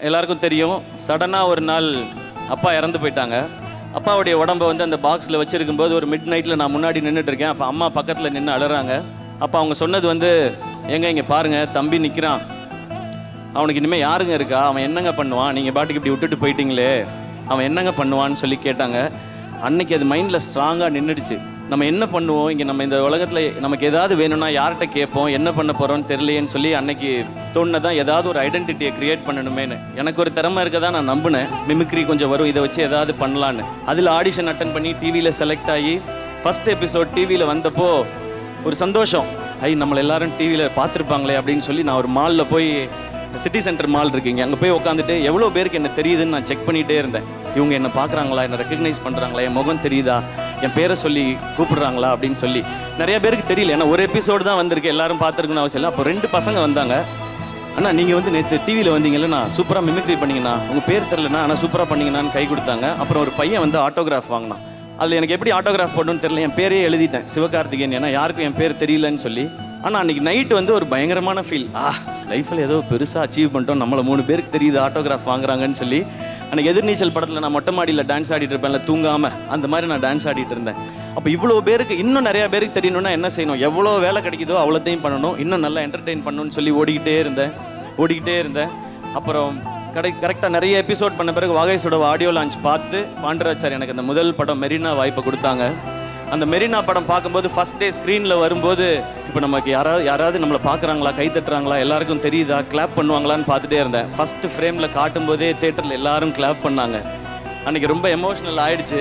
எல்லாருக்கும் தெரியும், சடனாக ஒரு நாள் அப்பா இறந்து போயிட்டாங்க. அப்பாவுடைய உடம்பை வந்து அந்த பாக்ஸில் வச்சுருக்கும்போது ஒரு மிட் நைட்டில் நான் முன்னாடி நின்றுட்டுருக்கேன். அப்போ அம்மா பக்கத்தில் நின்று அழுறாங்க. அப்போ அவங்க சொன்னது வந்து, எங்க இங்கே பாருங்கள், தம்பி நிற்கிறான், அவனுக்கு இனிமேல் யாருங்க இருக்கா, அவன் என்னங்க பண்ணுவான், நீங்கள் பாட்டுக்கு இப்படி விட்டுட்டு போயிட்டீங்களே, அவன் என்னங்க பண்ணுவான்னு சொல்லி கேட்டாங்க. அன்னைக்கு அது மைண்டில் ஸ்ட்ராங்காக நின்றுடுச்சு. நம்ம என்ன பண்ணுவோம் இங்கே, நம்ம இந்த உலகத்தில் நமக்கு ஏதாவது வேணும்னா யார்கிட்ட கேட்போம், என்ன பண்ண போகிறோன்னு தெரியலையேன்னு சொல்லி அன்னைக்கு தோணுதான் ஏதாவது ஒரு ஐடென்டிட்டியை க்ரியேட் பண்ணணுமேனு. எனக்கு ஒரு திறமை இருக்கதான் நான் நம்பினேன், மிமிக்ரி கொஞ்சம் வரும், இதை வச்சு ஏதாவது பண்ணலான்னு. அதில் ஆடிஷன் அட்டன் பண்ணி டிவியில் செலக்ட் ஆகி ஃபஸ்ட் எபிசோட் டிவியில் வந்தப்போ ஒரு சந்தோஷம். நம்மளை எல்லாரும் டிவியில் பார்த்துருப்பாங்களே அப்படின்னு சொல்லி நான் ஒரு மாலில் போய், சிட்டி சென்டர் மால் இருக்குங்க, அங்கே போய் உட்காந்துட்டு எவ்வளோ பேருக்கு என்ன தெரியுதுன்னு நான் செக் பண்ணிகிட்டே இருந்தேன். இவங்க என்ன பார்க்குறாங்களா, என்ன ரெக்கக்னைஸ் பண்ணுறாங்களா, என் முகம் தெரியுதா, என் பேரை சொல்லி கூப்பிடுறாங்களா அப்படின்னு சொல்லி. நிறைய பேருக்கு தெரியல, ஏன்னா ஒரு எபிசோடு தான் வந்திருக்கு, எல்லாரும் பார்த்துருக்குன்னு அவசியம் இல்லை. அப்போ 2 பசங்க வந்தாங்க. அண்ணா நீங்கள் வந்து நேற்று டிவியில் வந்தீங்கல்லண்ணா, சூப்பராக மிமிக்ரி பண்ணிங்கண்ணா, உங்கள் பேர் தெரிலண்ணா, ஆனால் சூப்பராக பண்ணிங்கண்ணான்னு கை கொடுத்தாங்க. அப்புறம் ஒரு பையன் வந்து ஆட்டோகிராஃப் வாங்கினான். அதில் எனக்கு எப்படி ஆட்டோகிராஃப் பண்ணணும்னு தெரியல, என் பேரே எழுதிட்டேன், சிவகார்த்திகேயன், ஏன்னா யாருக்கும் என் பேர் தெரியலன்னு சொல்லி. ஆனால் அன்றைக்கி நைட்டு வந்து ஒரு பயங்கரமான ஃபீல், லைஃப்பில் ஏதோ பெருசாக அச்சீவ் பண்ணிட்டோம், நம்மளை 3 பேருக்கு தெரியுது ஆட்டோகிராஃப் வாங்குறாங்கன்னு சொல்லி. அன்றைக்கி எதிர்நீச்சல் படத்தில் நான் மொட்டை மாடியில் டான்ஸ் ஆடிட்டு இருப்பேன்ல, தூங்காமல், அந்த மாதிரி நான் டான்ஸ் ஆடிட்டு இருந்தேன். அப்போ இவ்வளோ பேருக்கு, இன்னும் நிறையா பேருக்கு தெரியணும்னா என்ன செய்யணும், எவ்வளோ வேலை கிடைக்குதோ அவ்வளோத்தையும் பண்ணணும், இன்னும் நல்லா என்டர்டெயின் பண்ணணும்னு சொல்லி ஓடிக்கிட்டே இருந்தேன். அப்புறம் கரெக்டாக நிறைய எபிசோட் பண்ண பிறகு வாகைஸோட ஆடியோ லான்ச் பார்த்து பாண்டராஜ் சார் எனக்கு அந்த முதல் படம் மெரினா வாய்ப்பை கொடுத்தாங்க. அந்த மெரினா படம் பார்க்கும்போது ஃபஸ்ட் டே ஸ்க்ரீனில் வரும்போது, இப்போ நமக்கு யாராவது நம்மளை பார்க்குறாங்களா, கை தட்டுறாங்களா, எல்லாருக்கும் தெரியுதா, கிளாப் பண்ணுவாங்களான்னு பார்த்துட்டே இருந்தேன். ஃபஸ்ட்டு ஃப்ரேமில் காட்டும்போதே தேட்டரில் எல்லாரும் கிளாப் பண்ணாங்க. அன்றைக்கி ரொம்ப எமோஷ்னல் ஆகிடுச்சு.